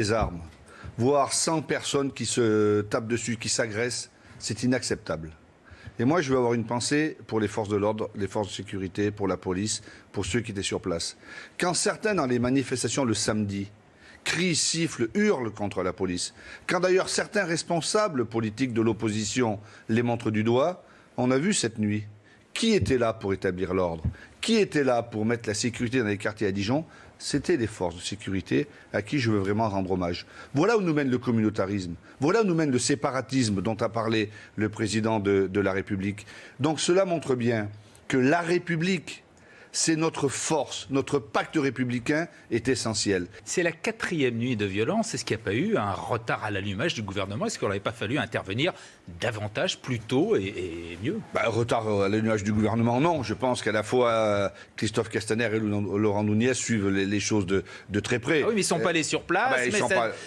Les armes, voir 100 personnes qui se tapent dessus, qui s'agressent, c'est inacceptable. Et moi, je veux avoir une pensée pour les forces de l'ordre, les forces de sécurité, pour la police, pour ceux qui étaient sur place. Quand certains, dans les manifestations le samedi, crient, sifflent, hurlent contre la police, quand d'ailleurs certains responsables politiques de l'opposition les montrent du doigt, on a vu cette nuit, qui était là pour établir l'ordre? Qui était là pour mettre la sécurité dans les quartiers à Dijon? C'était les forces de sécurité à qui je veux vraiment rendre hommage. Voilà où nous mène le communautarisme. Voilà où nous mène le séparatisme dont a parlé le président de la République. Donc cela montre bien que la République, c'est notre force, notre pacte républicain est essentiel. C'est la 4e nuit de violence. Est-ce qu'il n'y a pas eu un retard à l'allumage du gouvernement? Est-ce qu'il n'aurait pas fallu intervenir davantage, plus tôt et mieux? Retard à l'allumage du gouvernement, non. Je pense qu'à la fois Christophe Castaner et Laurent Nunez suivent les choses de très près. Ah oui, mais ils ne sont pas allés sur place.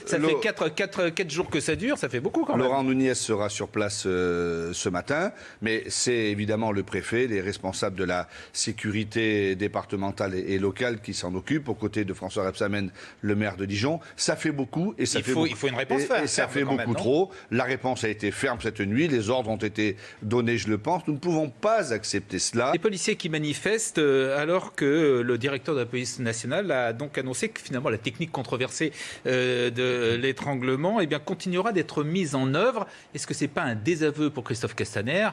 Ça fait 4 jours que ça dure, ça fait beaucoup quand même. Laurent Nunez sera sur place ce matin, mais c'est évidemment le préfet, les responsables de la sécurité départementale et locale qui s'en occupent, aux côtés de François Rebsamen, le maire de Dijon. Ça fait beaucoup et il faut une réponse ferme. Et ça fait beaucoup trop. La réponse a été ferme cette nuit, les ordres ont été donnés, je le pense. Nous ne pouvons pas accepter cela. Les policiers qui manifestent alors que le directeur de la police nationale a donc annoncé que finalement la technique controversée de l'étranglement continuera d'être mise en œuvre. Est-ce que ce n'est pas un désaveu pour Christophe Castaner ?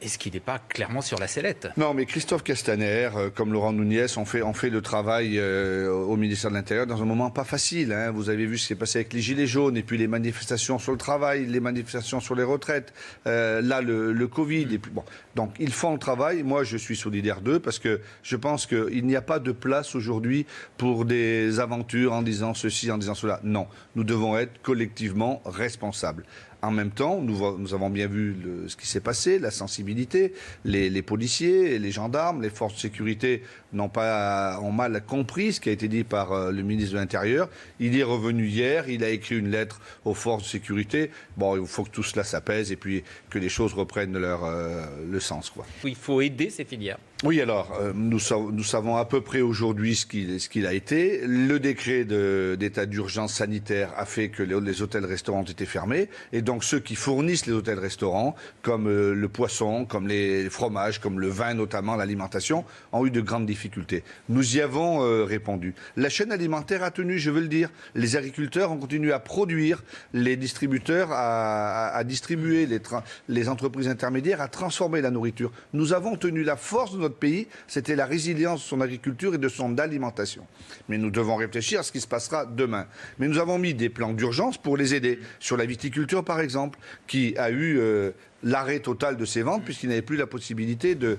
Est-ce qu'il n'est pas clairement sur la sellette? Non, mais Christophe Castaner, comme Laurent Nunez, ont fait le travail au ministère de l'Intérieur dans un moment pas facile. Hein. Vous avez vu ce qui s'est passé avec les Gilets jaunes, et puis les manifestations sur le travail, les manifestations sur les retraites, là, le Covid. Et puis, bon. Donc, ils font le travail. Moi, je suis solidaire d'eux parce que je pense qu'il n'y a pas de place aujourd'hui pour des aventures en disant ceci, en disant cela. Non, nous devons être collectivement responsables. En même temps, nous avons bien vu ce qui s'est passé, la sensibilité, les policiers, les gendarmes, les forces de sécurité ont mal compris ce qui a été dit par le ministre de l'Intérieur. Il est revenu hier, il a écrit une lettre aux forces de sécurité. Bon, il faut que tout cela s'apaise et puis que les choses reprennent le sens, quoi. Il faut aider ces filières. Oui, alors, nous savons à peu près aujourd'hui ce qu'il a été. Le décret d'état d'urgence sanitaire a fait que les hôtels-restaurants ont été fermés. Et donc, ceux qui fournissent les hôtels-restaurants, comme le poisson, comme les fromages, comme le vin notamment, l'alimentation, ont eu de grandes difficultés. Nous y avons répondu. La chaîne alimentaire a tenu, je veux le dire. Les agriculteurs ont continué à produire, les distributeurs à distribuer, les entreprises intermédiaires à transformer la nourriture. Nous avons tenu. La force de notre pays, c'était la résilience de son agriculture et de son alimentation. Mais nous devons réfléchir à ce qui se passera demain. Mais nous avons mis des plans d'urgence pour les aider. Sur la viticulture, par exemple, qui a eu l'arrêt total de ses ventes puisqu'il n'avait plus la possibilité de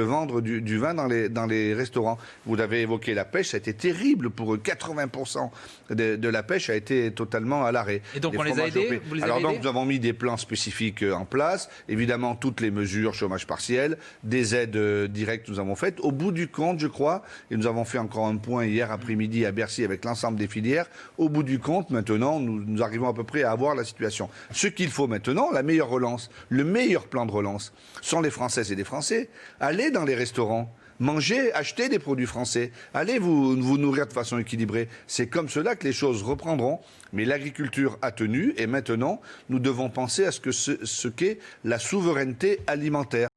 vendre du vin dans les restaurants. Vous avez évoqué la pêche, ça a été terrible pour eux. 80% de la pêche a été totalement à l'arrêt. Et donc on les a aidés? Alors donc nous avons mis des plans spécifiques en place, évidemment toutes les mesures, chômage partiel, des aides directes nous avons faites. Au bout du compte, je crois, et nous avons fait encore un point hier après-midi à Bercy avec l'ensemble des filières, au bout du compte, maintenant, nous arrivons à peu près à avoir la situation. Ce qu'il faut maintenant, la meilleure relance, le meilleur plan de relance sont les Françaises et les Français. Allez dans les restaurants, mangez, achetez des produits français, allez vous nourrir de façon équilibrée. C'est comme cela que les choses reprendront. Mais l'agriculture a tenu et maintenant, nous devons penser à ce qu'est la souveraineté alimentaire.